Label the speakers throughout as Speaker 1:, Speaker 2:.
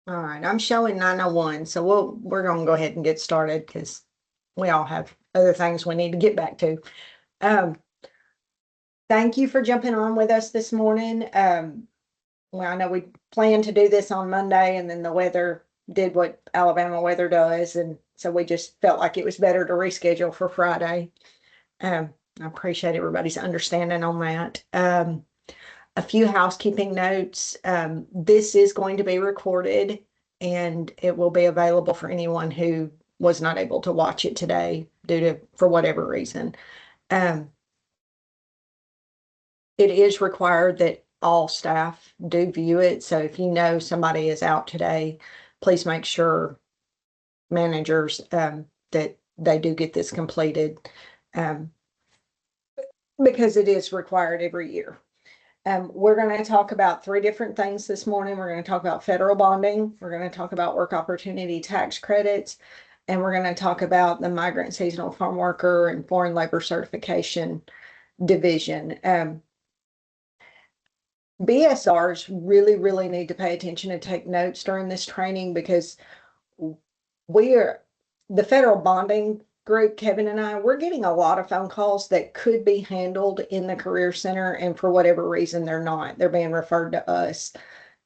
Speaker 1: All right, I'm showing 901, so we're gonna go ahead and get started because we all have other things we need to get back to. Um, thank you for jumping on with us this morning. Well, I know we planned to do this on Monday, and then the weather did what Alabama weather does, and so we just felt like it was better to reschedule for Friday. I appreciate everybody's understanding on that. A few housekeeping notes. This is going to be recorded and it will be available for anyone who was not able to watch it today for whatever reason. It is required that all staff do view it. So if you know somebody is out today, please make sure managers that they do get this completed because it is required every year. We're going to talk about three different things this morning. We're going to talk about federal bonding. We're going to talk about work opportunity tax credits. And we're going to talk about the migrant seasonal farm worker and foreign labor certification division. BSRs really, really need to pay attention and take notes during this training because the federal bonding group, Kevin and I, we're getting a lot of phone calls that could be handled in the Career Center, and for whatever reason, they're not. They're being referred to us.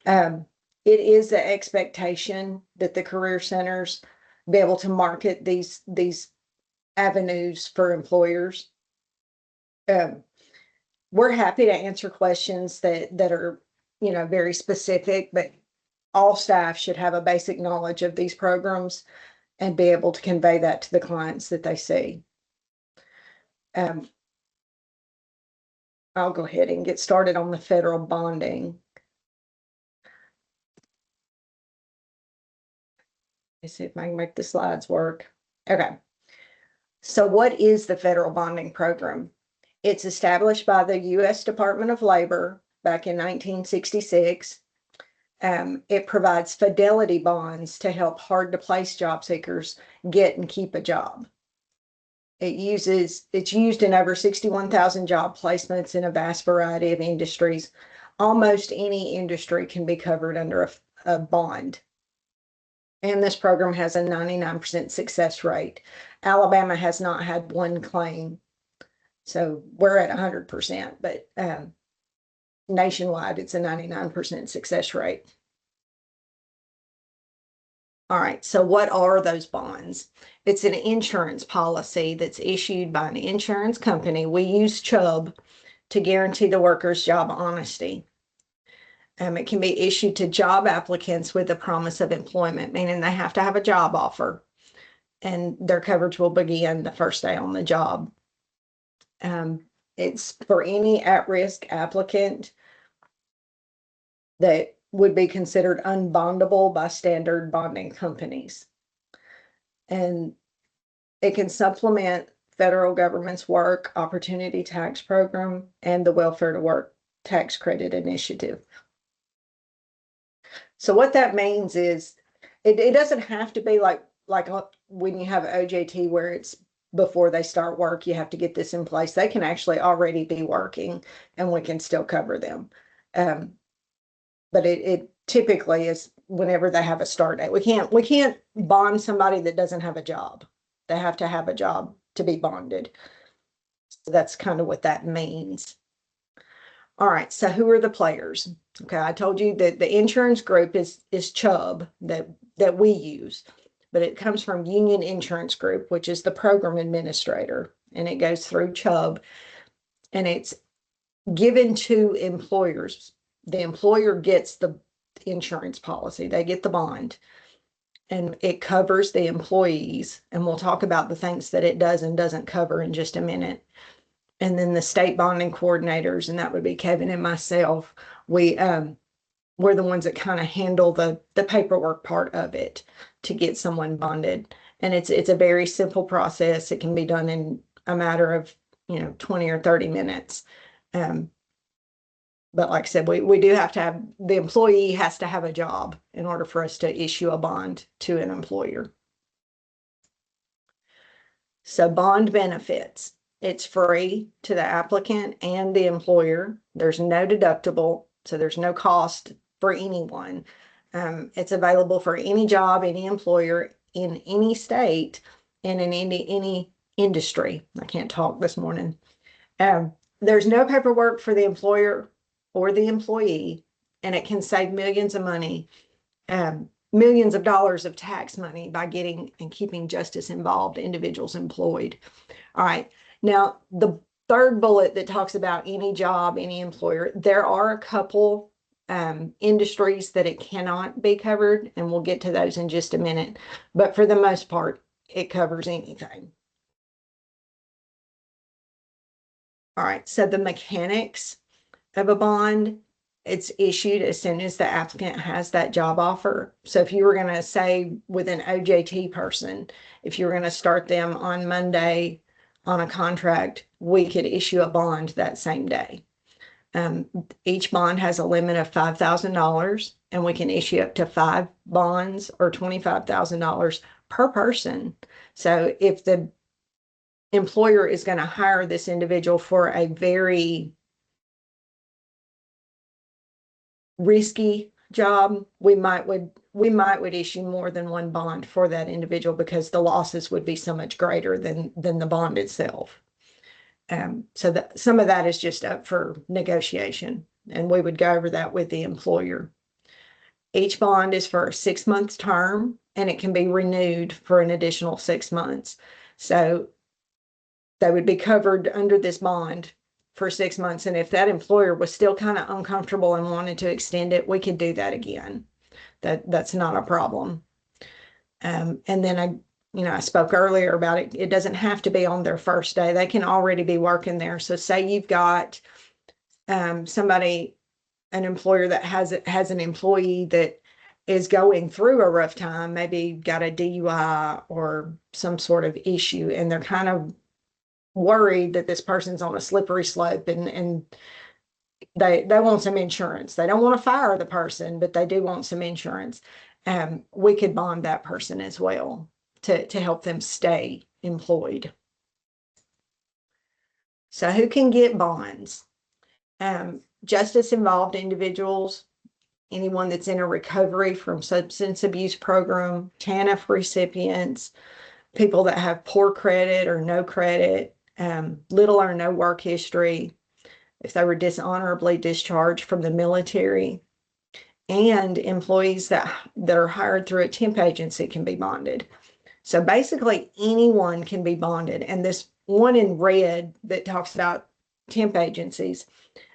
Speaker 1: It is the expectation that the Career Centers be able to market these avenues for employers. We're happy to answer questions that are, very specific, but all staff should have a basic knowledge of these programs and be able to convey that to the clients that they see. I'll go ahead and get started on the federal bonding. Let's see if I can make the slides work. Okay. So what is the federal bonding program? It's established by the U.S. Department of Labor back in 1966. It provides fidelity bonds to help hard-to-place job seekers get and keep a job. It's used in over 61,000 job placements in a vast variety of industries. Almost any industry can be covered under a bond. And this program has a 99% success rate. Alabama has not had one claim. So we're at 100%, but nationwide, it's a 99% success rate. All right, so what are those bonds? It's an insurance policy that's issued by an insurance company. We use Chubb to guarantee the worker's job honesty. It can be issued to job applicants with a promise of employment, meaning they have to have a job offer, and their coverage will begin the first day on the job. It's for any at-risk applicant that would be considered unbondable by standard bonding companies. And it can supplement federal government's work opportunity tax program and the welfare to work tax credit initiative. So what that means is it doesn't have to be like when you have OJT where it's before they start work, you have to get this in place. They can actually already be working and we can still cover them. But it typically is whenever they have a start date. We can't bond somebody that doesn't have a job. They have to have a job to be bonded. So that's kind of what that means. All right, so who are the players? Okay, I told you that the insurance group is Chubb that we use, but it comes from Union Insurance Group, which is the program administrator, and it goes through Chubb, and it's given to employers. The employer gets the insurance policy, they get the bond, and it covers the employees, and we'll talk about the things that it does and doesn't cover in just a minute. And then the state bonding coordinators, and that would be Kevin and myself, we're the ones that kind of handle the paperwork part of it to get someone bonded. And it's a very simple process. It can be done in a matter of 20 or 30 minutes. But like I said, we do have to have, the employee has to have a job in order for us to issue a bond to an employer. So bond benefits. It's free to the applicant and the employer. There's no deductible, so there's no cost for anyone. It's available for any job, any employer in any state and in any industry. I can't talk this morning. There's no paperwork for the employer or the employee, and it can save millions of dollars of tax money by getting and keeping justice involved individuals employed. All right. Now, the third bullet that talks about any job, any employer, there are a couple industries that it cannot be covered, and we'll get to those in just a minute. But for the most part, it covers anything. All right. So the mechanics of a bond, it's issued as soon as the applicant has that job offer. So if you were going to say with an OJT person, if you were going to start them on Monday on a contract, we could issue a bond that same day. Each bond has a limit of $5,000, and we can issue up to 5 bonds or $25,000 per person. So if the employer is going to hire this individual for a very risky job, we might would issue more than one bond for that individual because the losses would be so much greater than the bond itself. So that some of that is just up for negotiation, and we would go over that with the employer. Each bond is for a 6-month term, and it can be renewed for an additional 6 months. So they would be covered under this bond for 6 months. And if that employer was still kind of uncomfortable and wanted to extend it, we could do that again. That's not a problem. And then I spoke earlier about it. It doesn't have to be on their first day. They can already be working there. So say you've got somebody, an employer that has an employee that is going through a rough time, maybe got a DUI or some sort of issue, and they're kind of worried that this person's on a slippery slope, and they want some insurance. They don't want to fire the person, but they do want some insurance. We could bond that person as well to help them stay employed. So who can get bonds? Justice involved individuals, anyone that's in a recovery from substance abuse program, TANF recipients, people that have poor credit or no credit, little or no work history, if they were dishonorably discharged from the military, and employees that are hired through a temp agency can be bonded. So basically anyone can be bonded. And this one in red that talks about temp agencies,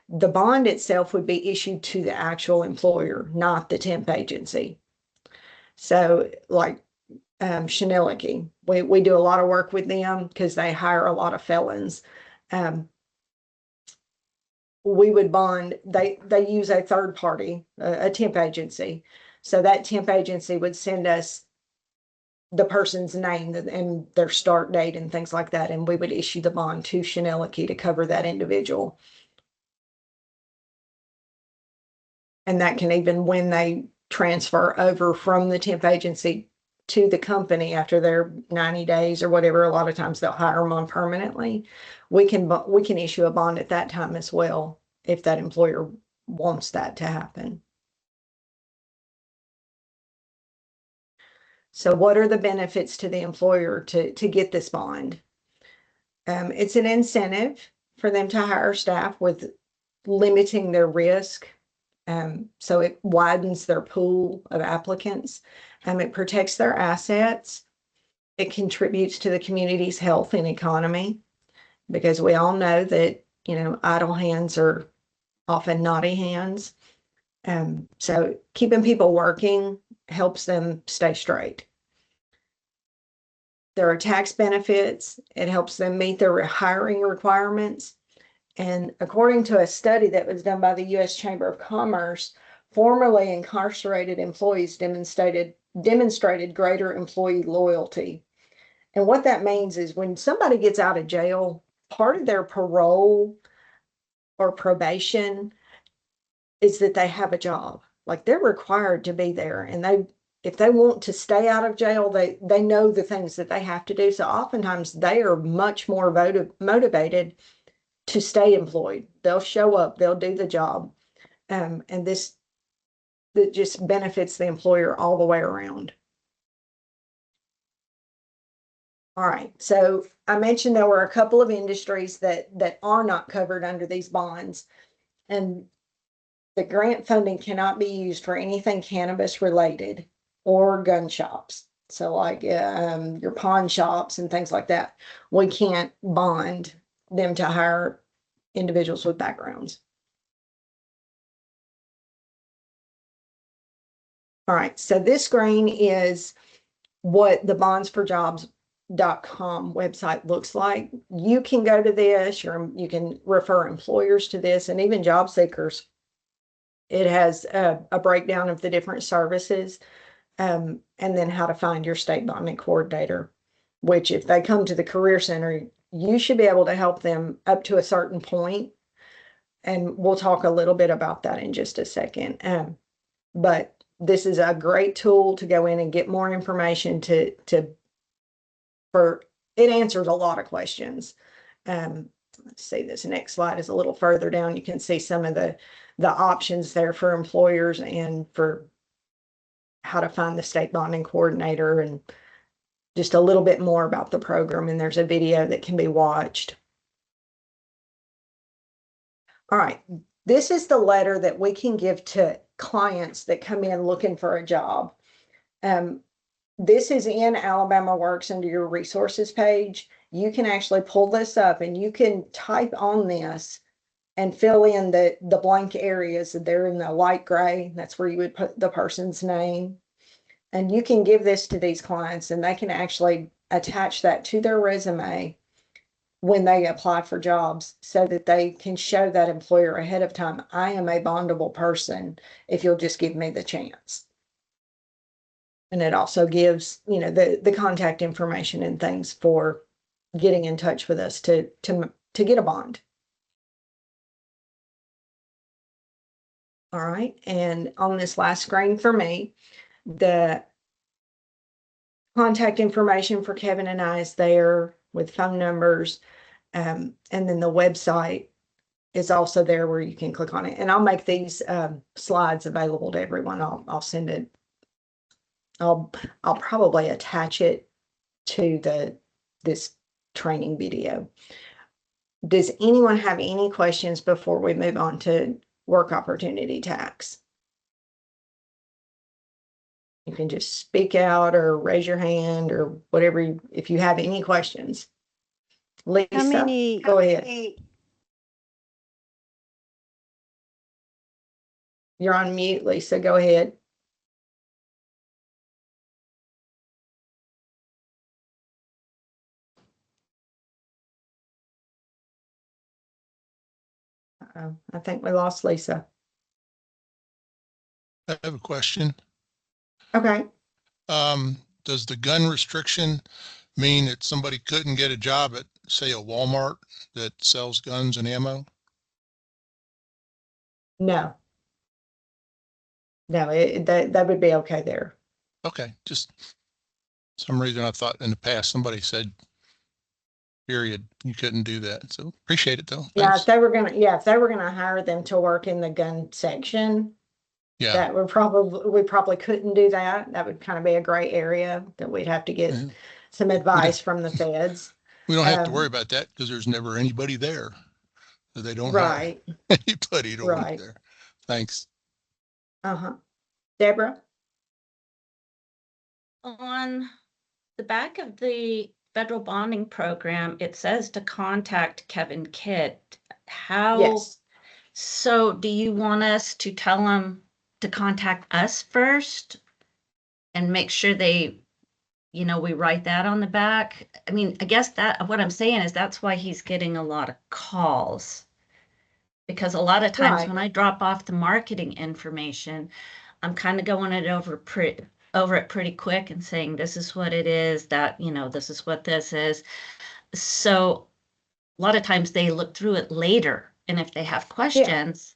Speaker 1: the bond itself would be issued to the actual employer, not the temp agency. So like Chanelicky, we do a lot of work with them because they hire a lot of felons. We would bond, they use a third party, a temp agency. So that temp agency would send us the person's name and their start date and things like that, and we would issue the bond to Chanelicky to cover that individual. And that can even, when they transfer over from the temp agency to the company after their 90 days or whatever, a lot of times they'll hire them on permanently. We can issue a bond at that time as well if that employer wants that to happen. So what are the benefits to the employer to get this bond? It's an incentive for them to hire staff with limiting their risk. So it widens their pool of applicants. It protects their assets. It contributes to the community's health and economy, because we all know that, idle hands are often naughty hands. So keeping people working helps them stay straight. There are tax benefits. It helps them meet their hiring requirements. And according to a study that was done by the U.S. Chamber of Commerce, formerly incarcerated employees demonstrated greater employee loyalty. And what that means is when somebody gets out of jail, part of their parole or probation is that they have a job. Like, they're required to be there, and if they want to stay out of jail, they know the things that they have to do. So oftentimes they are much more motivated to stay employed. They'll show up, they'll do the job. And this that just benefits the employer all the way around. All right, so I mentioned there were a couple of industries that are not covered under these bonds, and the grant funding cannot be used for anything cannabis related or gun shops. So like your pawn shops and things like that. We can't bond them to hire individuals with backgrounds. All right, so this screen is what the bondsforjobs.com website looks like. You can go to this, you can refer employers to this, and even job seekers. It has a breakdown of the different services, and then how to find your state bonding coordinator, which if they come to the Career Center, you should be able to help them up to a certain point. And we'll talk a little bit about that in just a second. But this is a great tool to go in and get more information for it answers a lot of questions. Let's see, this next slide is a little further down. You can see some of the options there for employers and for how to find the state bonding coordinator and just a little bit more about the program. And there's a video that can be watched. All right, this is the letter that we can give to clients that come in looking for a job. This is in Alabama Works under your resources page. You can actually pull this up and you can type on this and fill in the blank areas. They're in the light gray. That's where you would put the person's name. And you can give this to these clients and they can actually attach that to their resume when they apply for jobs so that they can show that employer ahead of time, I am a bondable person if you'll just give me the chance. And it also gives, the contact information and things for getting in touch with us to get a bond. All right, and on this last screen for me, the contact information for Kevin and I is there with phone numbers, and then the website is also there where you can click on it. And I'll make these slides available to everyone. I'll send it. I'll probably attach it to this training video. Does anyone have any questions before we move on to work opportunity tax? You can just speak out or raise your hand or whatever, if you have any questions. Lisa, go ahead. You're on mute, Lisa. Go ahead. Uh-oh, I think we lost Lisa.
Speaker 2: I have a question.
Speaker 1: Okay.
Speaker 2: Does the gun restriction mean that somebody couldn't get a job at, say, a Walmart that sells guns and ammo?
Speaker 1: No. No, that would be okay there.
Speaker 2: Okay, just some reason I thought in the past somebody said, period, you couldn't do that. So appreciate it though.
Speaker 1: Yeah,
Speaker 2: Thanks.
Speaker 1: if they were gonna hire them to work in the gun section,
Speaker 2: Yeah,
Speaker 1: that we probably couldn't do that. That would kind of be a gray area that we'd have to get some advice from the feds.
Speaker 2: we don't have to worry about that because there's never anybody there. So they don't hire anybody to work there. Thanks.
Speaker 1: Deborah?
Speaker 3: On the back of the federal bonding program, it says to contact Kevin Kidd. How?
Speaker 1: Yes.
Speaker 3: So do you want us to tell them to contact us first and make sure they, we write that on the back? I mean, I guess what I'm saying is that's why he's getting a lot of calls. Because a lot of times when I drop off the marketing information, I'm kind of going it over it pretty quick and saying, this is what it is, that, this is what this is. So a lot of times they look through it later. And if they have questions.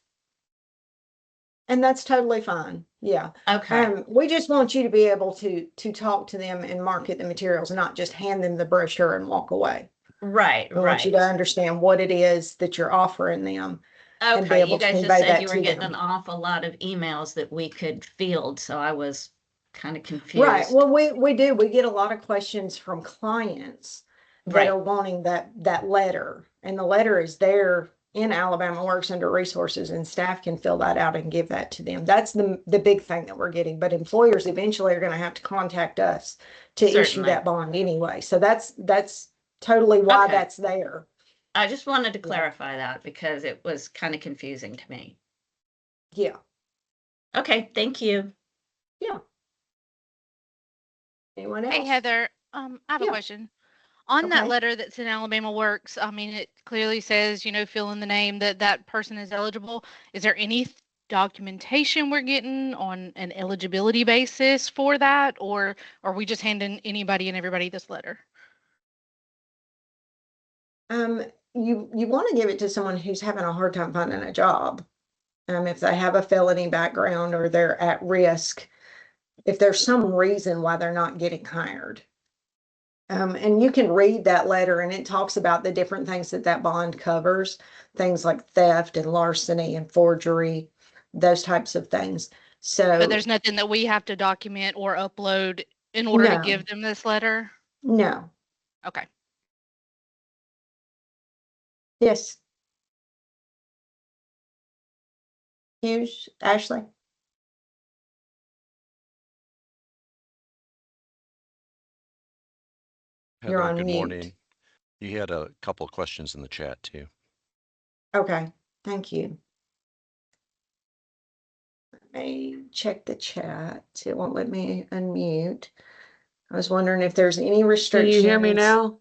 Speaker 1: And that's totally fine. Yeah.
Speaker 3: Okay.
Speaker 1: We just want you to be able to talk to them and market the materials, not just hand them the brochure and walk away.
Speaker 3: Right.
Speaker 1: We want you to understand what it is that you're offering them. and be
Speaker 3: Okay,
Speaker 1: able
Speaker 3: you
Speaker 1: to
Speaker 3: guys just
Speaker 1: convey
Speaker 3: said
Speaker 1: that
Speaker 3: you were
Speaker 1: to
Speaker 3: getting
Speaker 1: them.
Speaker 3: an awful lot of emails that we could field, so I was kind of
Speaker 1: Right.
Speaker 3: confused.
Speaker 1: Well, we do. We get a lot of questions from clients that
Speaker 3: Right.
Speaker 1: are wanting that letter, and the letter is there in Alabama Works under resources, and staff can fill that out and give that to them. That's the big thing that we're getting. But employers eventually are going to have to contact us to issue
Speaker 3: Certainly.
Speaker 1: that bond anyway. So that's totally why
Speaker 3: Okay.
Speaker 1: that's there.
Speaker 3: I just wanted to
Speaker 1: Yeah.
Speaker 3: clarify that because it was kind of confusing to me.
Speaker 1: Yeah.
Speaker 3: Okay, thank you.
Speaker 1: Yeah. Anyone else?
Speaker 4: Hey, Heather, I have a
Speaker 1: Yeah.
Speaker 4: question. On that
Speaker 1: Okay.
Speaker 4: letter that's in Alabama Works, I mean, it clearly says, fill in the name that that person is eligible. Is there any documentation we're getting on an eligibility basis for that, or are we just handing anybody and everybody this letter?
Speaker 1: You want to give it to someone who's having a hard time finding a job. If they have a felony background or they're at risk, if there's some reason why they're not getting hired. And you can read that letter and it talks about the different things that bond covers, things like theft and larceny and forgery, those types of things. So
Speaker 4: But there's nothing that we have to document or upload in order to
Speaker 1: no,
Speaker 4: give them this letter?
Speaker 1: no,
Speaker 4: Okay.
Speaker 1: yes. Hughes, Ashley? You're
Speaker 5: Heather,
Speaker 1: on
Speaker 5: good
Speaker 1: mute.
Speaker 5: morning. You had a couple of questions in the chat too.
Speaker 1: Okay, thank you. Let me check the chat. It won't let me unmute. I was wondering if there's any
Speaker 6: Can
Speaker 1: restrictions.
Speaker 6: you hear me now?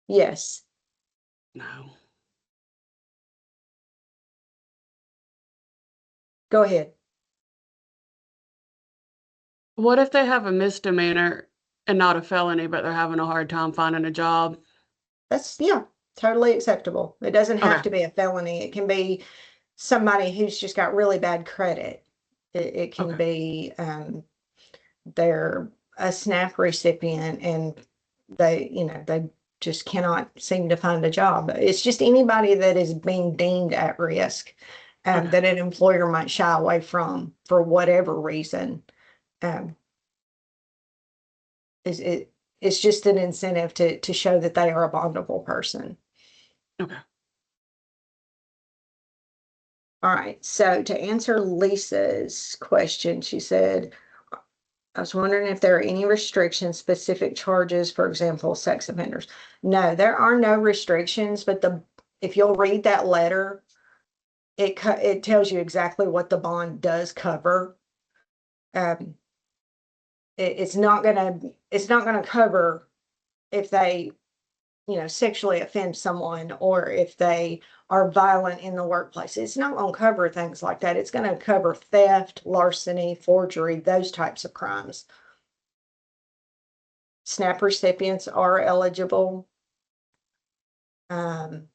Speaker 1: Yes.
Speaker 6: No.
Speaker 1: Go ahead.
Speaker 6: What if they have a misdemeanor and not a felony, but they're having a hard time finding a job?
Speaker 1: That's, yeah, totally acceptable. It doesn't have
Speaker 6: Okay.
Speaker 1: to be a felony. It can be somebody who's just got really bad credit. It can be they're a SNAP recipient and they just cannot seem to find a job. It's just anybody that is being deemed at risk
Speaker 6: Okay.
Speaker 1: that an employer might shy away from for whatever reason. It's just an incentive to show that they are a bondable person.
Speaker 6: Okay.
Speaker 1: All right. So to answer Lisa's question, she said, I was wondering if there are any restrictions, specific charges, for example, sex offenders. No, there are no restrictions, but if you'll read that letter, it tells you exactly what the bond does cover. It's not gonna cover if they sexually offend someone or if they are violent in the workplace. It's not going to cover things like that. It's going to cover theft, larceny, forgery, those types of crimes. SNAP recipients are eligible. Let's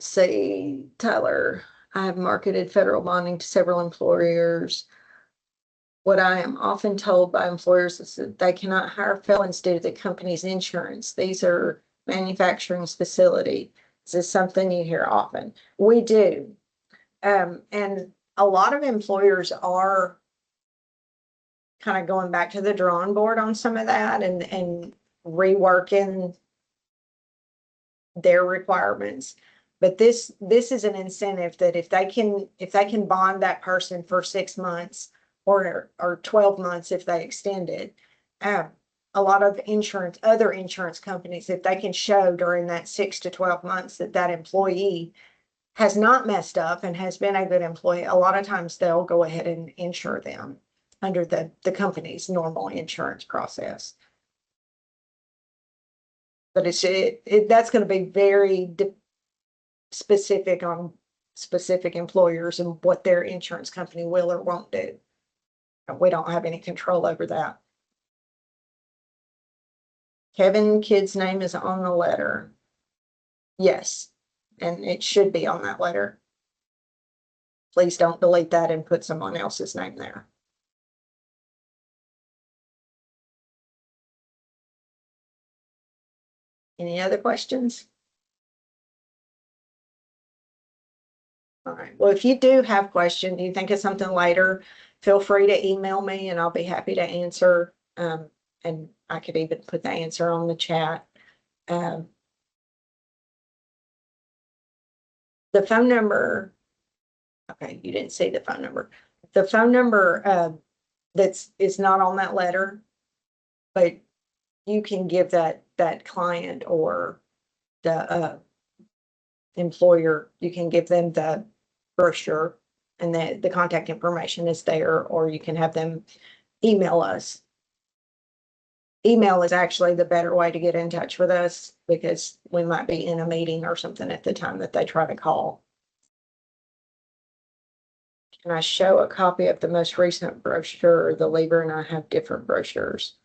Speaker 1: see, Tyler, I have marketed federal bonding to several employers. What I am often told by employers is that they cannot hire felons due to the company's insurance. These are manufacturing facility. Is this something you hear often? We do. And a lot of employers are kind of going back to the drawing board on some of that and reworking their requirements. But this is an incentive that if they can bond that person for 6 months or 12 months if they extend it, a lot of other insurance companies, if they can show during that 6 to 12 months that employee has not messed up and has been a good employee, a lot of times they'll go ahead and insure them under the company's normal insurance process. But that's going to be very specific on specific employers and what their insurance company will or won't do. We don't have any control over that. Kevin Kidd's name is on the letter. Yes, and it should be on that letter. Please don't delete that and put someone else's name there. Any other questions? All right. Well, if you do have questions, you think of something later, feel free to email me and I'll be happy to answer. And I could even put the answer on the chat. The phone number, okay, you didn't see the phone number. The phone number is not on that letter, but you can give that client or the employer, you can give them the brochure and the contact information is there, or you can have them email us. Email is actually the better way to get in touch with us because we might be in a meeting or something at the time that they try to call. Can I show a copy of the most recent brochure? The Leader and I have different brochures.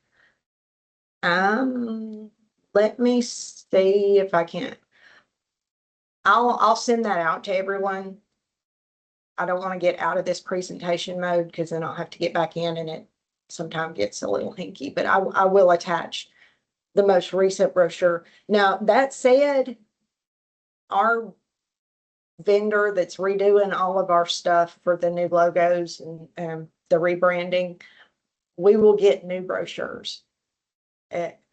Speaker 1: Let me see if I can. I'll send that out to everyone. I don't want to get out of this presentation mode because then I'll have to get back in and it sometimes gets a little hinky, but I will attach the most recent brochure. Now, that said, our vendor that's redoing all of our stuff for the new logos and the rebranding, we will get new brochures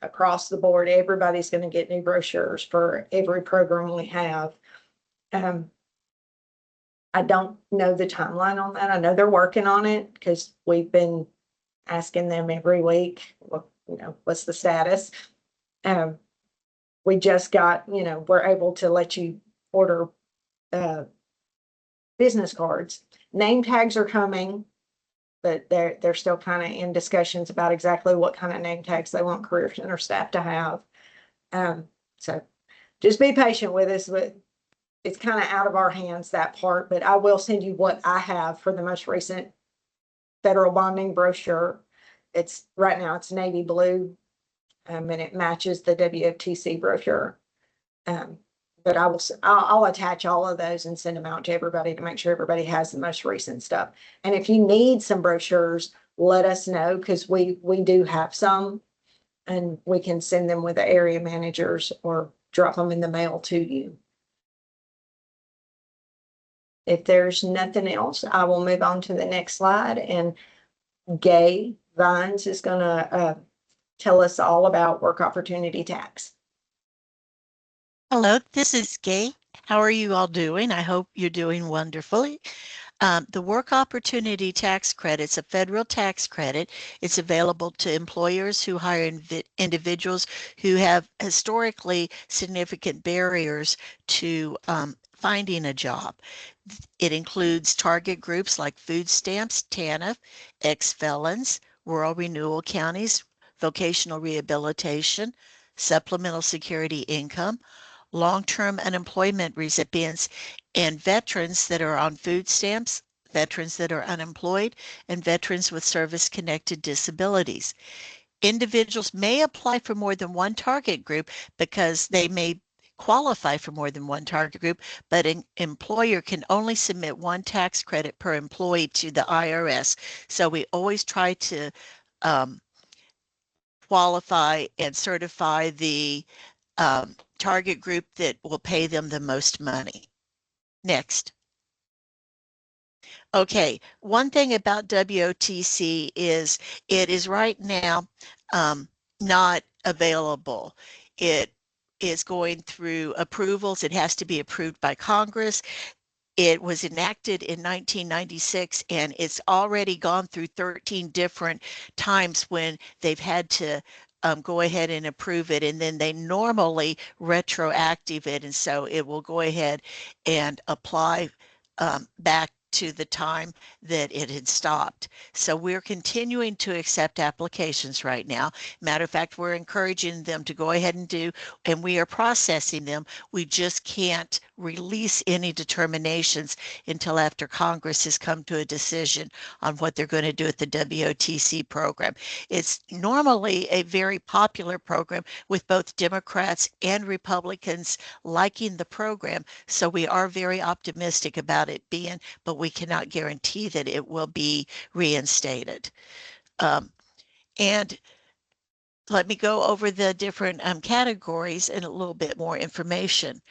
Speaker 1: across the board. Everybody's going to get new brochures for every program we have. I don't know the timeline on that. I know they're working on it because we've been asking them every week, well, what's the status? We just got, we're able to let you order business cards. Name tags are coming, but they're still kind of in discussions about exactly what kind of name tags they want Career Center staff to have. So just be patient with us, but it's kind of out of our hands, that part, but I will send you what I have for the most recent federal bonding brochure. It's right now it's navy blue, and it matches the WOTC brochure. But I'll attach all of those and send them out to everybody to make sure everybody has the most recent stuff. And if you need some brochures, let us know because we do have some, and we can send them with the area managers or drop them in the mail to you. If there's nothing else, I will move on to the next slide, and Gay Vines is going to tell us all about work opportunity tax.
Speaker 7: Hello, this is Gay. How are you all doing? I hope you're doing wonderfully. The Work Opportunity Tax Credit's a federal tax credit. It's available to employers who hire individuals who have historically significant barriers to finding a job. It includes target groups like food stamps, TANF, ex-felons, rural renewal counties, vocational rehabilitation, supplemental security income, long-term unemployment recipients, and veterans that are on food stamps, veterans that are unemployed, and veterans with service-connected disabilities. Individuals may apply for more than one target group because they may qualify for more than one target group, but an employer can only submit one tax credit per employee to the IRS. So we always try to qualify and certify the target group that will pay them the most money. Next. Okay, one thing about WOTC is it is right now not available. It is going through approvals. It has to be approved by Congress. It was enacted in 1996, and it's already gone through 13 different times when they've had to go ahead and approve it, and then they normally retroactive it, and so it will go ahead and apply back to the time that it had stopped. So we're continuing to accept applications right now. Matter of fact, we're encouraging them to go ahead and do, and we are processing them. We just can't release any determinations until after Congress has come to a decision on what they're going to do with the WOTC program. It's normally a very popular program with both Democrats and Republicans liking the program. So we are very optimistic about it being, but we cannot guarantee that it will be reinstated. And let me go over the different categories and a little bit more information.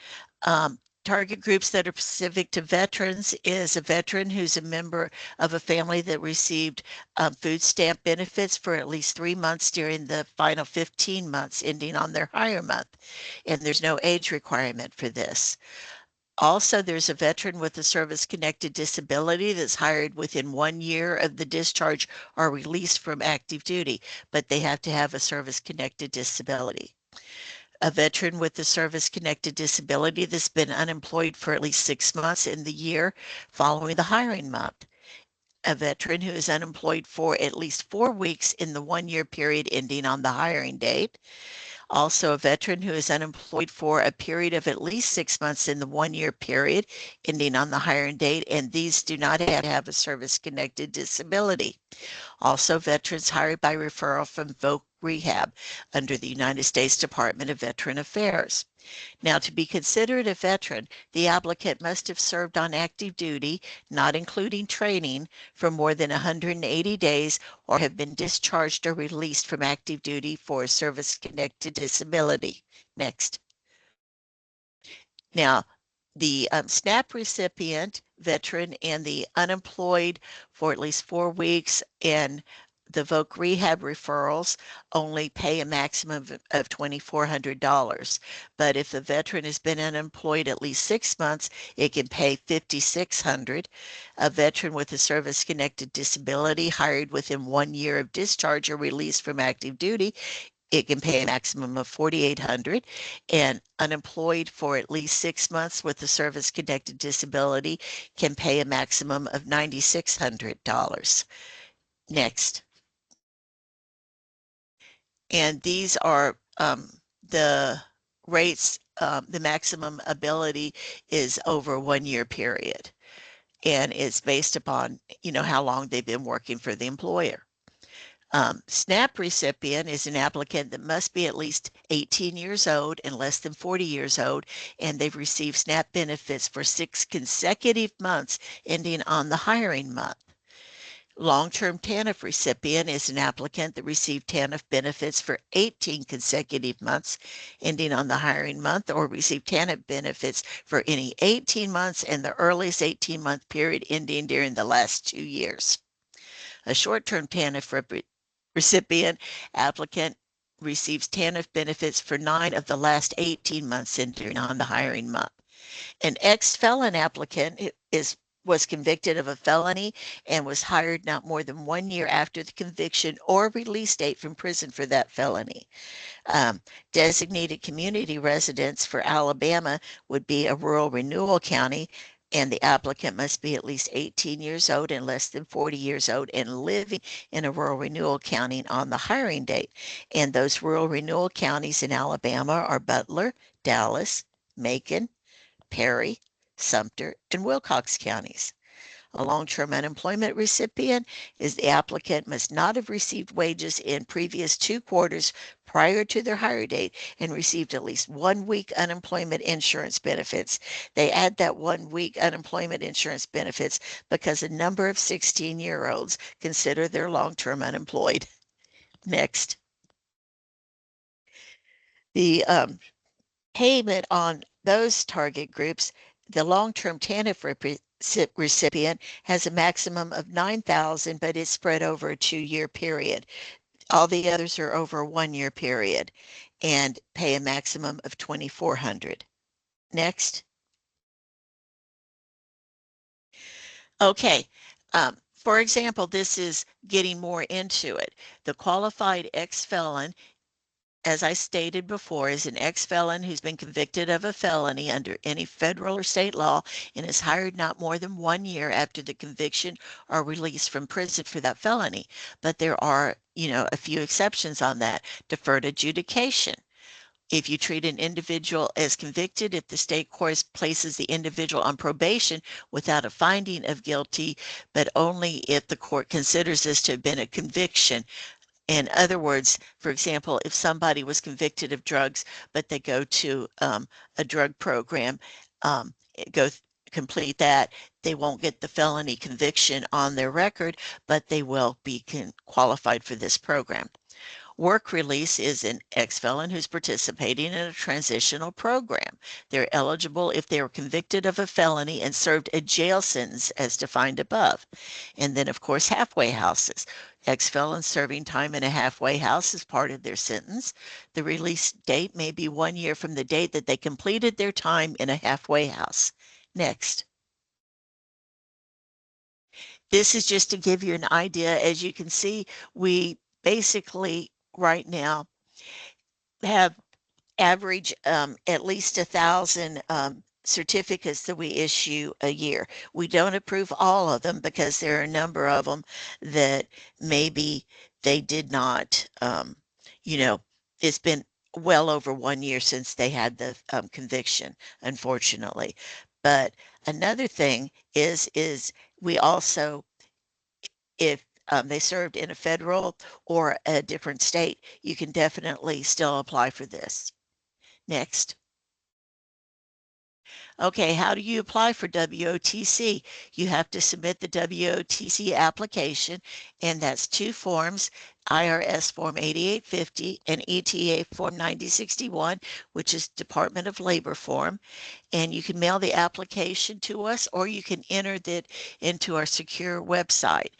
Speaker 7: target groups that are specific to veterans is a veteran who's a member of a family that received food stamp benefits for at least 3 months during the final 15 months ending on their hire month. And there's no age requirement for this. Also, there's a veteran with a service-connected disability that's hired within 1 year of the discharge or release from active duty, but they have to have a service-connected disability. A veteran with a service-connected disability that's been unemployed for at least 6 months in the year following the hiring month. A veteran who is unemployed for at least 4 weeks in the 1-year period ending on the hiring date. Also, a veteran who is unemployed for a period of at least 6 months in the 1-year period ending on the hiring date, and these do not have a service-connected disability. Also, veterans hired by referral from VOC Rehab under the United States Department of Veteran Affairs. Now, to be considered a veteran, the applicant must have served on active duty, not including training, for more than 180 days or have been discharged or released from active duty for a service-connected disability. Next. Now, the SNAP recipient, veteran, and the unemployed for at least 4 weeks and the VOC Rehab referrals only pay a maximum of $2,400. But if the veteran has been unemployed at least 6 months, it can pay $5,600. A veteran with a service-connected disability hired within 1 year of discharge or release from active duty, it can pay a maximum of $4,800, and unemployed for at least 6 months with a service-connected disability can pay a maximum of $9,600. Next. And these are the rates, the maximum ability is over a 1-year period. And it's based upon, how long they've been working for the employer. SNAP recipient is an applicant that must be at least 18 years old and less than 40 years old, and they've received SNAP benefits for 6 consecutive months ending on the hiring month. Long-term TANF recipient is an applicant that received TANF benefits for 18 consecutive months ending on the hiring month, or received TANF benefits for any 18 months and the earliest 18-month period ending during the last 2 years. A short-term TANF recipient applicant receives TANF benefits for 9 of the last 18 months ending on the hiring month. An ex-felon applicant was convicted of a felony and was hired not more than 1 year after the conviction or release date from prison for that felony. Designated community residence for Alabama would be a rural renewal county, and the applicant must be at least 18 years old and less than 40 years old and living in a rural renewal county on the hiring date. And those rural renewal counties in Alabama are Butler, Dallas, Macon, Perry, Sumter, and Wilcox counties. A long-term unemployment recipient is the applicant must not have received wages in previous 2 quarters prior to their hire date and received at least 1 week unemployment insurance benefits. They add that 1 week unemployment insurance benefits because a number of 16-year-olds consider they're long-term unemployed. Next. The payment on those target groups, the long-term TANF recipient has a maximum of $9,000, but it's spread over a 2-year period. All the others are over a 1-year period and pay a maximum of $2,400. Next. Okay. For example, this is getting more into it. The qualified ex-felon, as I stated before, is an ex-felon who's been convicted of a felony under any federal or state law and is hired not more than 1 year after the conviction or release from prison for that felony. But there are, a few exceptions on that. Deferred adjudication. If you treat an individual as convicted, if the state court places the individual on probation without a finding of guilty, but only if the court considers this to have been a conviction. In other words, for example, if somebody was convicted of drugs, but they go to a drug program, complete that, they won't get the felony conviction on their record, but they will be qualified for this program. Work release is an ex-felon who's participating in a transitional program. They're eligible if they were convicted of a felony and served a jail sentence as defined above. And then, of course, halfway houses. Ex-felons serving time in a halfway house as part of their sentence. The release date may be 1 year from the date that they completed their time in a halfway house. Next. This is just to give you an idea. As you can see, we basically right now have average at least 1,000 certificates that we issue a year. We don't approve all of them because there are a number of them that maybe they did not, you know, it's been well over 1 year since they had the conviction, unfortunately. But another thing is we also, if they served in a federal or a different state, you can definitely still apply for this. Next. Okay, how do you apply for WOTC? You have to submit the WOTC application, and that's 2 forms, IRS Form 8850 and ETA Form 9061, which is Department of Labor form. And you can mail the application to us, or you can enter it into our secure website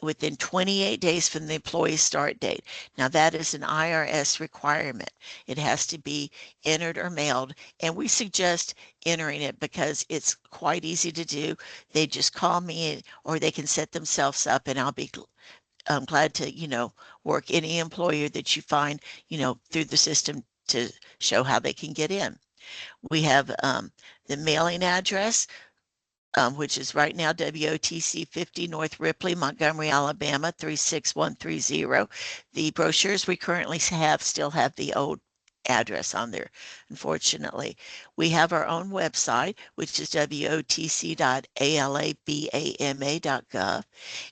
Speaker 7: within 28 days from the employee's start date. Now, that is an IRS requirement. It has to be entered or mailed, and we suggest entering it because it's quite easy to do. They just call me, or they can set themselves up, and I'll be glad to, work any employer that you find, through the system to show how they can get in. We have the mailing address, which is right now WOTC 50 North Ripley, Montgomery, Alabama 36130. The brochures we currently still have the old address on there, unfortunately. We have our own website, which is wotc.alabama.gov.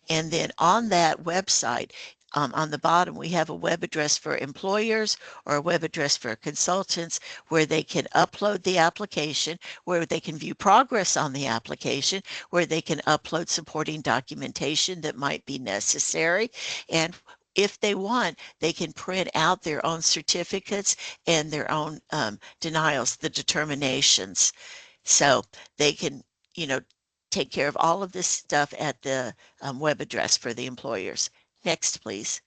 Speaker 7: And then on that website, on the bottom, we have a web address for employers or a web address for consultants where they can upload the application, where they can view progress on the application, where they can upload supporting documentation that might be necessary. And if they want, they can print out their own certificates and their own denials, the determinations. So they can, take care of all of this stuff at the web address for the employers. Next, please.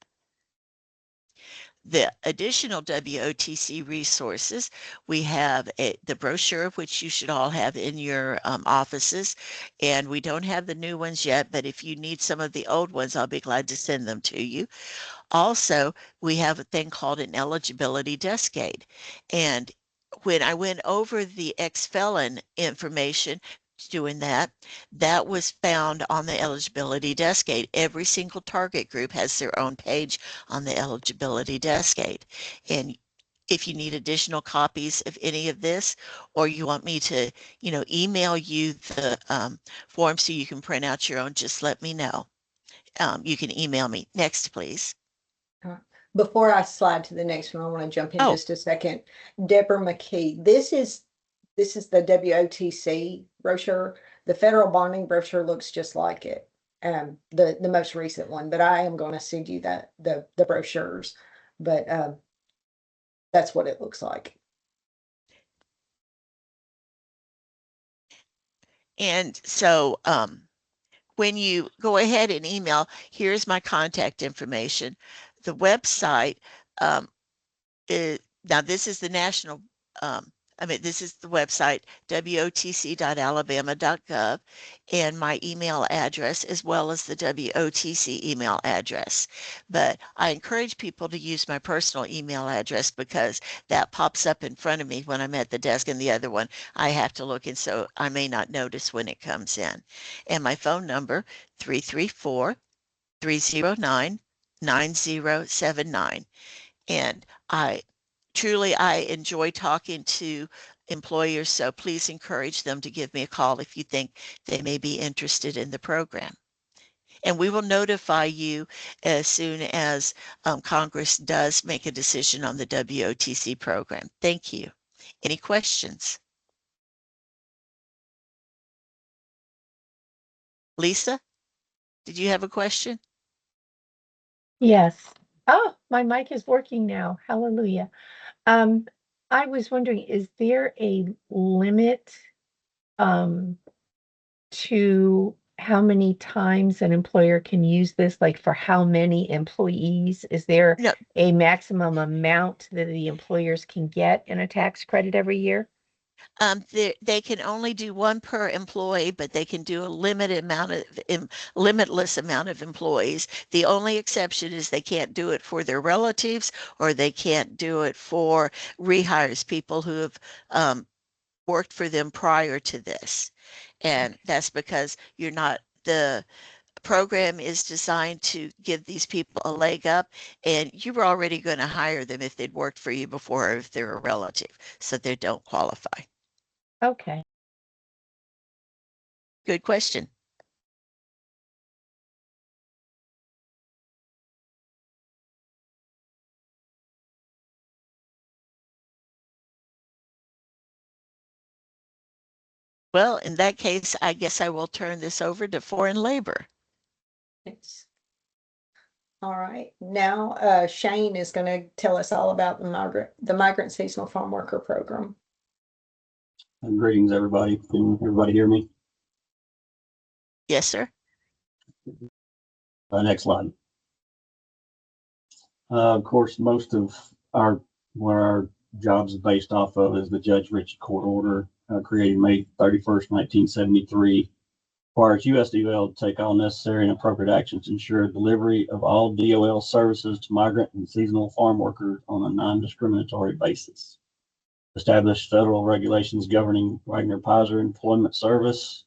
Speaker 7: The additional WOTC resources, we have the brochure, which you should all have in your offices, and we don't have the new ones yet, but if you need some of the old ones, I'll be glad to send them to you. Also, we have a thing called an eligibility desk aid, and when I went over the ex-felon information, doing that was found on the eligibility desk aid. Every single target group has their own page on the eligibility desk aid. And if you need additional copies of any of this, or you want me to, email you the form so you can print out your own, just let me know. You can email me. Next, please.
Speaker 1: Before I slide to the next one, I want to jump in
Speaker 7: Oh.
Speaker 1: just a second. Deborah McKee, this is the WOTC brochure. The federal bonding brochure looks just like it. The most recent one, but I am going to send you the brochures. But that's what it looks like.
Speaker 7: And so when you go ahead and email, here's my contact information. The website now this is the national, this is the website, wotc.alabama.gov, and my email address, as well as the WOTC email address. But I encourage people to use my personal email address because that pops up in front of me when I'm at the desk, and the other one I have to look in, so I may not notice when it comes in. And my phone number, 334-309-9079. And I enjoy talking to employers, so please encourage them to give me a call if you think they may be interested in the program. And we will notify you as soon as Congress does make a decision on the WOTC program. Thank you. Any questions? Lisa, did you have a question?
Speaker 8: Yes. Oh, my mic is working now. Hallelujah. I was wondering, is there a limit to how many times an employer can use this? Like for how many employees? Is there
Speaker 7: No,
Speaker 8: a maximum amount that the employers can get in a tax credit every year?
Speaker 7: they can only do one per employee, but they can do a limitless amount of employees. The only exception is they can't do it for their relatives, or they can't do it for rehires, people who have worked for them prior to this. And that's because the program is designed to give these people a leg up, and you were already going to hire them if they'd worked for you before, or if they're a relative, so they don't qualify.
Speaker 8: Okay.
Speaker 7: Good question. Well, in that case, I guess I will turn this over to foreign labor.
Speaker 1: Thanks. All right, now Shane is going to tell us all about the migrant seasonal farm worker program.
Speaker 9: Greetings, everybody. Can everybody hear me?
Speaker 7: Yes, sir.
Speaker 9: Next slide. Of course, most of where our jobs is based off of is the Judge Ritchie Court Order created May 31st, 1973. Requires USDOL to take all necessary and appropriate actions to ensure delivery of all DOL services to migrant and seasonal farm workers on a non-discriminatory basis. Established federal regulations governing Wagner-Pfizer employment service,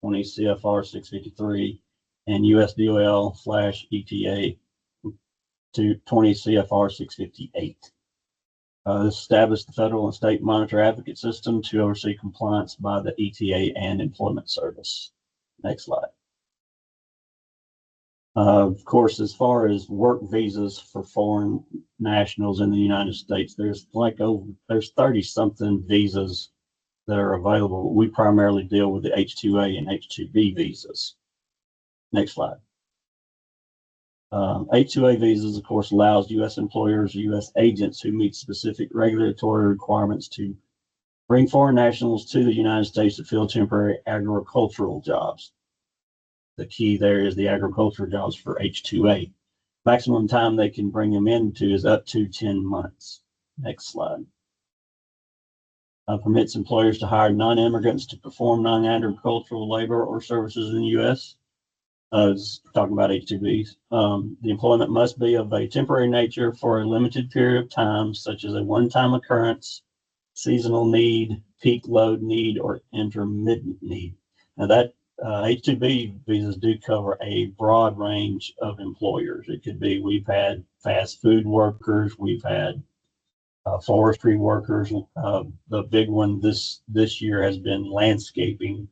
Speaker 9: 20 CFR 653, and USDOL/ETA to 20 CFR 658. This established the federal and state monitor advocate system to oversee compliance by the ETA and employment service. Next slide. Of course, as far as work visas for foreign nationals in the United States, there's 30 something visas that are available. We primarily deal with the H-2A and H-2B visas. Next slide. H-2A visas, of course, allows U.S. employers, U.S. agents who meet specific regulatory requirements to bring foreign nationals to the United States to fill temporary agricultural jobs. The key there is the agricultural jobs for H-2A. Maximum time they can bring them into is up to 10 months. Next slide. Permits employers to hire non-immigrants to perform non-agricultural labor or services in the U.S. Talking about H-2Bs. The employment must be of a temporary nature for a limited period of time, such as a one-time occurrence, seasonal need, peak load need, or intermittent need. Now that H-2B visas do cover a broad range of employers. It could be, we've had fast food workers, we've had forestry workers. The big one this year has been landscaping.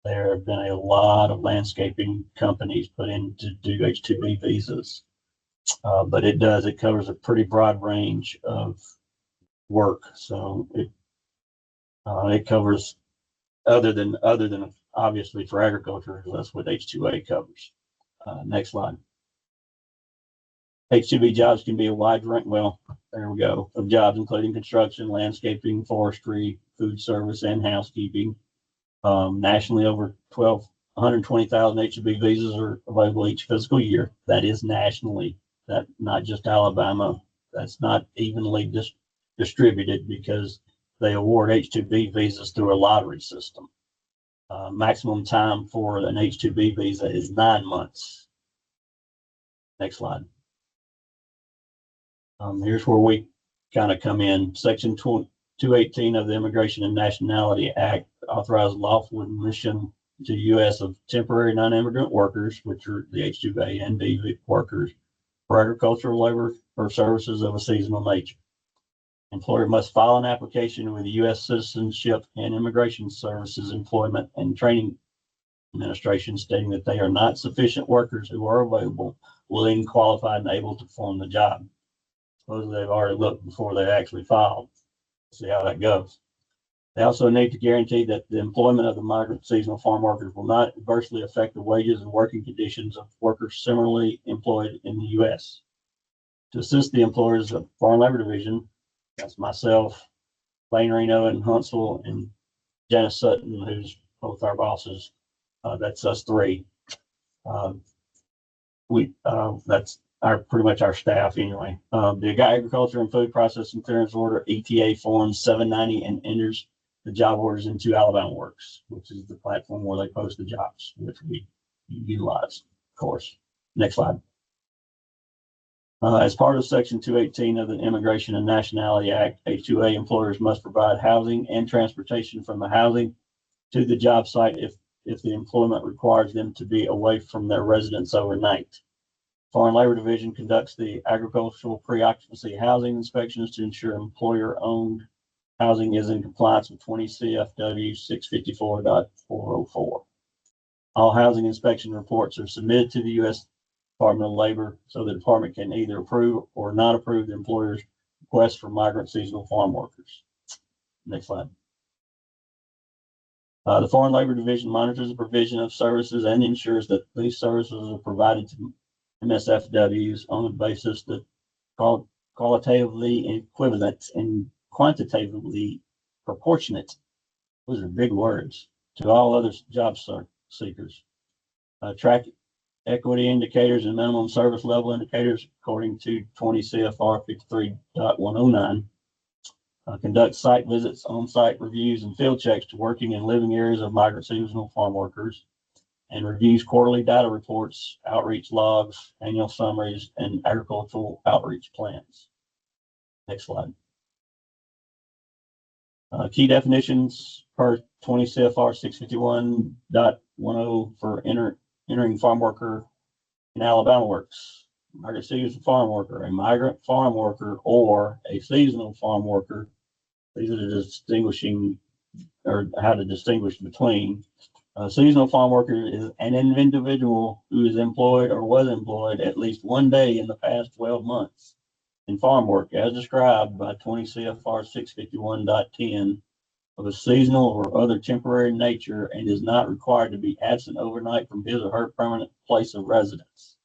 Speaker 9: There have been a lot of landscaping companies put in to do H-2B visas, but it covers a pretty broad range of work. So it covers other than obviously for agriculture, that's what H-2A covers. Next slide. H-2B jobs can be a wide range, well, there we go, of jobs including construction, landscaping, forestry, food service, and housekeeping. Nationally, over 120,000 H-2B visas are available each fiscal year. That is nationally, that not just Alabama. That's not evenly distributed because they award H-2B visas through a lottery system. Maximum time for an H-2B visa is 9 months. Next slide. Here's where we kind of come in. Section 218 of the Immigration and Nationality Act authorizes lawful admission to the U.S. of temporary non-immigrant workers, which are the H-2A and B workers, for agricultural labor or services of a seasonal nature. Employer must file an application with the U.S. Citizenship and Immigration Services Employment and Training Administration stating that they are not sufficient workers who are available, willing, qualified, and able to perform the job. Suppose they've already looked before they actually filed. See how that goes. They also need to guarantee that the employment of the migrant seasonal farm workers will not adversely affect the wages and working conditions of workers similarly employed in the U.S. To assist the employers of Foreign Labor Division, that's myself, Lane Reno in Huntsville, and Janice Sutton, who's both our bosses. That's us three. That's pretty much our staff anyway. The Agriculture and Food Processing Clearance Order, ETA Form 790, and enters the job orders into Alabama Works, which is the platform where they post the jobs, which we utilize, of course. Next slide. As part of Section 218 of the Immigration and Nationality Act, H-2A employers must provide housing and transportation from the housing to the job site if the employment requires them to be away from their residence overnight. Foreign Labor Division conducts the agricultural pre-occupancy housing inspections to ensure employer-owned housing is in compliance with 20 CFW 654.404. All housing inspection reports are submitted to the U.S. Department of Labor so the department can either approve or not approve the employer's request for migrant seasonal farm workers. Next slide. The Foreign Labor Division monitors the provision of services and ensures that these services are provided to MSFWs on the basis that qualitatively equivalent and quantitatively proportionate, those are big words, to all other job seekers. Track equity indicators and minimum service level indicators according to 20 CFR 53.109. Conduct site visits, on-site reviews, and field checks to working and living areas of migrant seasonal farm workers, and reviews quarterly data reports, outreach logs, annual summaries, and agricultural outreach plans. Next slide. Key definitions per 20 CFR 651.10 for entering farm worker in Alabama Works. Migrant seasonal farm worker, a migrant farm worker, or a seasonal farm worker. These are the distinguishing, or how to distinguish between. A seasonal farm worker is an individual who is employed or was employed at least one day in the past 12 months in farm work as described by 20 CFR 651.10 of a seasonal or other temporary nature and is not required to be absent overnight from his or her permanent place of residence.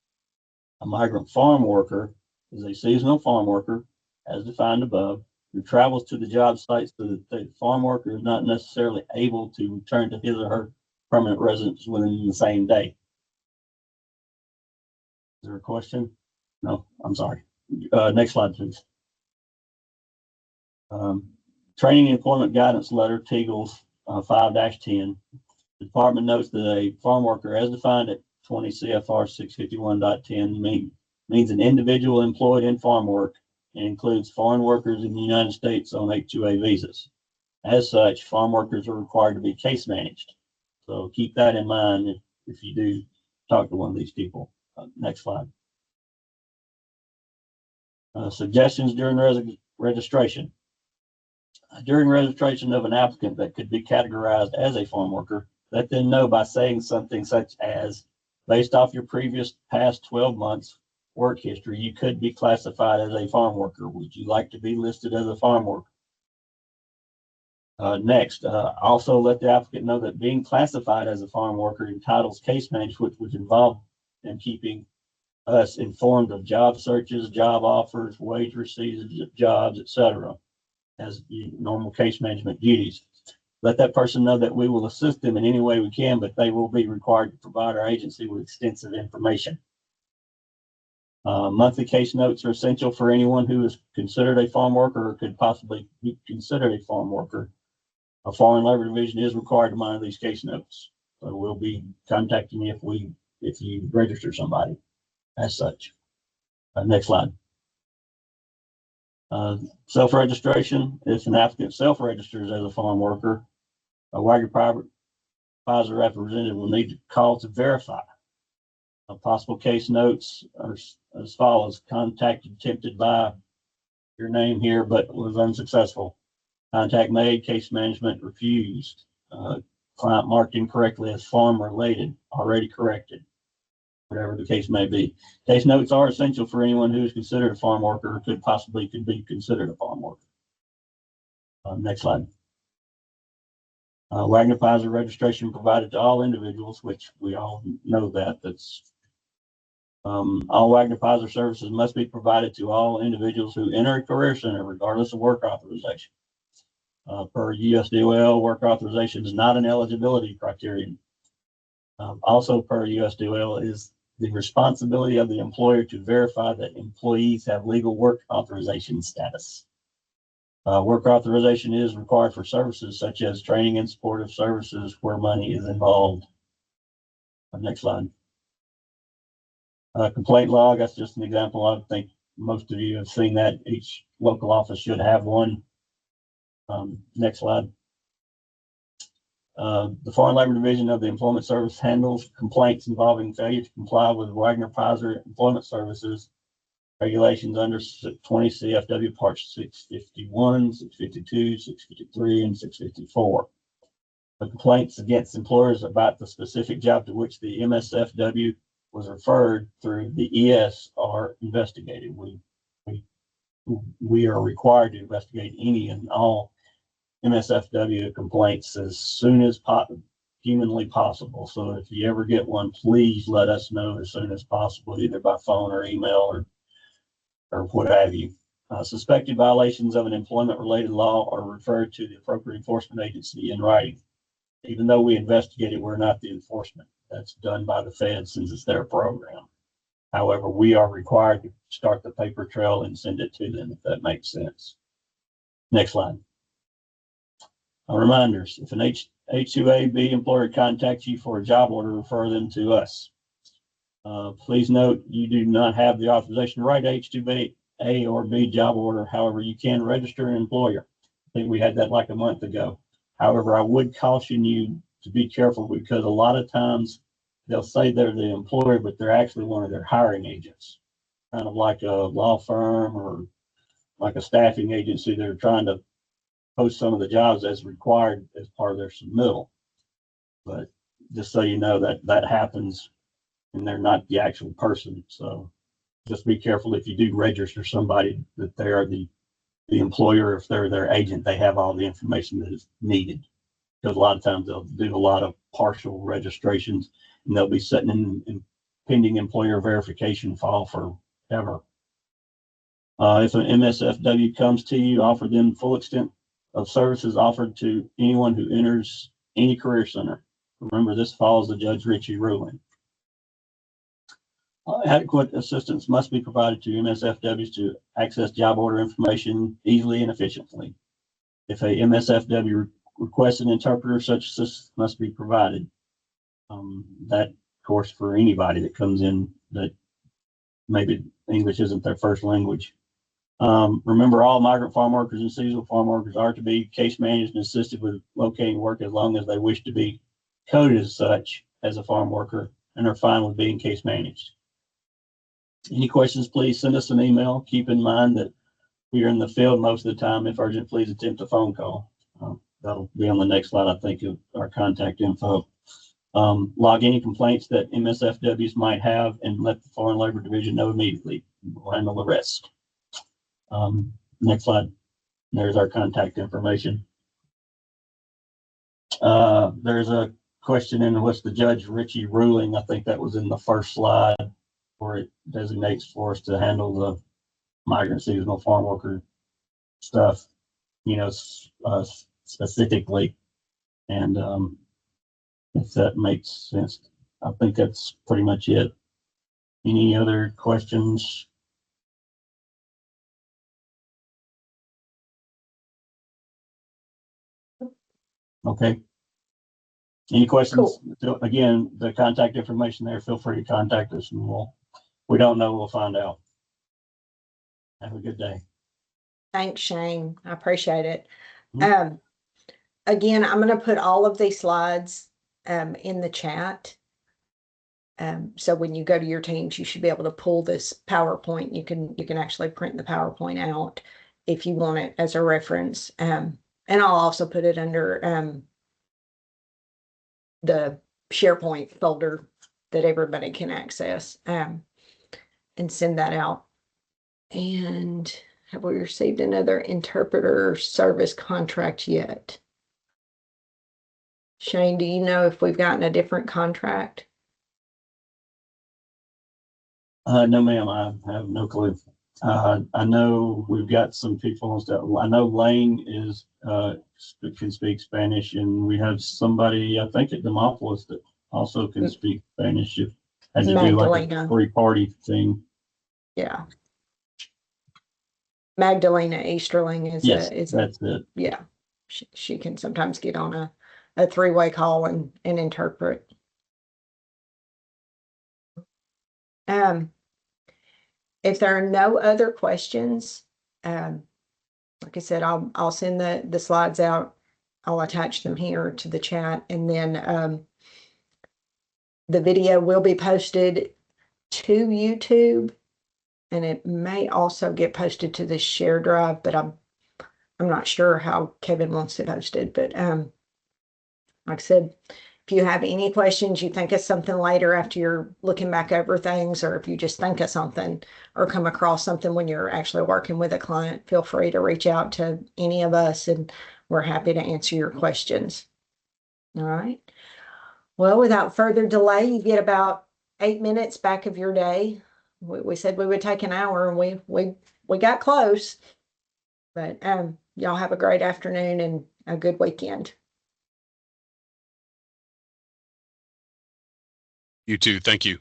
Speaker 9: A migrant farm worker is a seasonal farm worker, as defined above, who travels to the job site so that the farm worker is not necessarily able to return to his or her permanent residence within the same day. Is there a question? No, I'm sorry. Next slide, please. Training and Employment Guidance Letter, Tegels 5-10. The department notes that a farm worker, as defined at 20 CFR 651.10, means an individual employed in farm work and includes foreign workers in the United States on H-2A visas. As such, farm workers are required to be case managed. So keep that in mind if you do talk to one of these people. Next slide. Suggestions during registration. During registration of an applicant that could be categorized as a farm worker, let them know by saying something such as, based off your previous past 12 months work history, you could be classified as a farm worker. Would you like to be listed as a farm worker? Next, also let the applicant know that being classified as a farm worker entitles case management, which would involve them keeping us informed of job searches, job offers, wage receipts, jobs, etc., as normal case management duties. Let that person know that we will assist them in any way we can, but they will be required to provide our agency with extensive information. Monthly case notes are essential for anyone who is considered a farm worker or could possibly be considered a farm worker. A Foreign Labor Division is required to monitor these case notes. So we'll be contacting you if you register somebody as such. Next slide. Self-registration. If an applicant self-registers as a farm worker, a Wagner private advisor representative will need to call to verify. Possible case notes are as follows: contact attempted by your name here, but was unsuccessful. Contact made, case management refused. Client marked incorrectly as farm related, already corrected. Whatever the case may be. Case notes are essential for anyone who is considered a farm worker or could be considered a farm worker. Next slide. Wagner Pfizer registration provided to all individuals, which we all know that. That's All Wagner Positive services must be provided to all individuals who enter a career center, regardless of work authorization. Per USDOL, work authorization is not an eligibility criterion. Also, per USDOL, is the responsibility of the employer to verify that employees have legal work authorization status. Work authorization is required for services such as training and supportive services where money is involved. Next slide. Complaint log, that's just an example. I think most of you have seen that. Each local office should have one. Next slide. The Foreign Labor Division of the Employment Service handles complaints involving failure to comply with Wagner Pfizer Employment Services regulations under 20 CFW Parts 651, 652, 653, and 654. The complaints against employers about the specific job to which the MSFW was referred through the ES are investigated. We are required to investigate any and all MSFW complaints as soon as humanly possible. So if you ever get one, please let us know as soon as possible, either by phone or email or what have you. Suspected violations of an employment-related law are referred to the appropriate enforcement agency in writing. Even though we investigate it, we're not the enforcement. That's done by the Fed since it's their program. However, we are required to start the paper trail and send it to them, if that makes sense. Next slide. Reminders: if an H2AB employer contacts you for a job order, refer them to us. Please note you do not have the authorization to write H2B A or B job order. However, you can register an employer. I think we had that like a month ago. However, I would caution you to be careful because a lot of times they'll say they're the employer, but they're actually one of their hiring agents, kind of like a law firm or like a staffing agency. They're trying to post some of the jobs as required as part of their submittal. But just so you know that happens and they're not the actual person. So just be careful if you do register somebody that they are the employer. If they're their agent, they have all the information that is needed. Because a lot of times they'll do a lot of partial registrations and they'll be sitting in pending employer verification file forever. If an MSFW comes to you, offer them full extent of services offered to anyone who enters any career center. Remember, this follows the Judge Ritchie ruling. Adequate assistance must be provided to MSFWs to access job order information easily and efficiently. If a MSFW requests an interpreter, such assistance must be provided. That, of course, for anybody that comes in that maybe English isn't their first language. Remember, all migrant farm workers and seasonal farm workers are to be case managed and assisted with locating work as long as they wish to be coded as such as a farm worker and are fine with being case managed. Any questions, please send us an email. Keep in mind that we are in the field most of the time. If urgent, please attempt a phone call. That'll be on the next slide, I think, of our contact info. Log any complaints that MSFWs might have and let the Foreign Labor Division know immediately. We'll handle the rest. Next slide. There's our contact information. There's a question in what's the Judge Ritchie ruling. I think that was in the first slide where it designates for us to handle the migrant seasonal farm worker stuff, specifically. And if that makes sense, I think that's pretty much it. Any other questions? Okay. Any questions? Cool. Again, the contact information there, feel free to contact us and we don't know, we'll find out. Have a good day.
Speaker 1: Thanks, Shane. I appreciate it. Mm-hmm. Again, I'm going to put all of these slides in the chat. So when you go to your Teams, you should be able to pull this PowerPoint. You can actually print the PowerPoint out if you want it as a reference. And I'll also put it under the SharePoint folder that everybody can access and send that out. And have we received another interpreter service contract yet? Shane, do you know if we've gotten a different contract?
Speaker 9: No, ma'am, I have no clue. I know we've got some people and stuff. I know Lane is, can speak Spanish, and we have somebody, I think at Demopolis, that also can speak Spanish. If had to do like
Speaker 1: Magdalena.
Speaker 9: a three-party thing.
Speaker 1: Yeah. Magdalena Easterling is
Speaker 9: Yes,
Speaker 1: is
Speaker 9: that's it.
Speaker 1: yeah. She can sometimes get on a three-way call and interpret. If there are no other questions, like I said, I'll send the slides out. I'll attach them here to the chat, and then the video will be posted to YouTube, and it may also get posted to the share drive, but I'm not sure how Kevin wants it posted. But like I said, if you have any questions, you think of something later after you're looking back over things, or if you just think of something or come across something when you're actually working with a client, feel free to reach out to any of us and we're happy to answer your questions. All right. Well, without further delay, you get about 8 minutes back of your day. We said we would take an hour and we got close, but y'all have a great afternoon and a good weekend.
Speaker 10: You too. Thank you.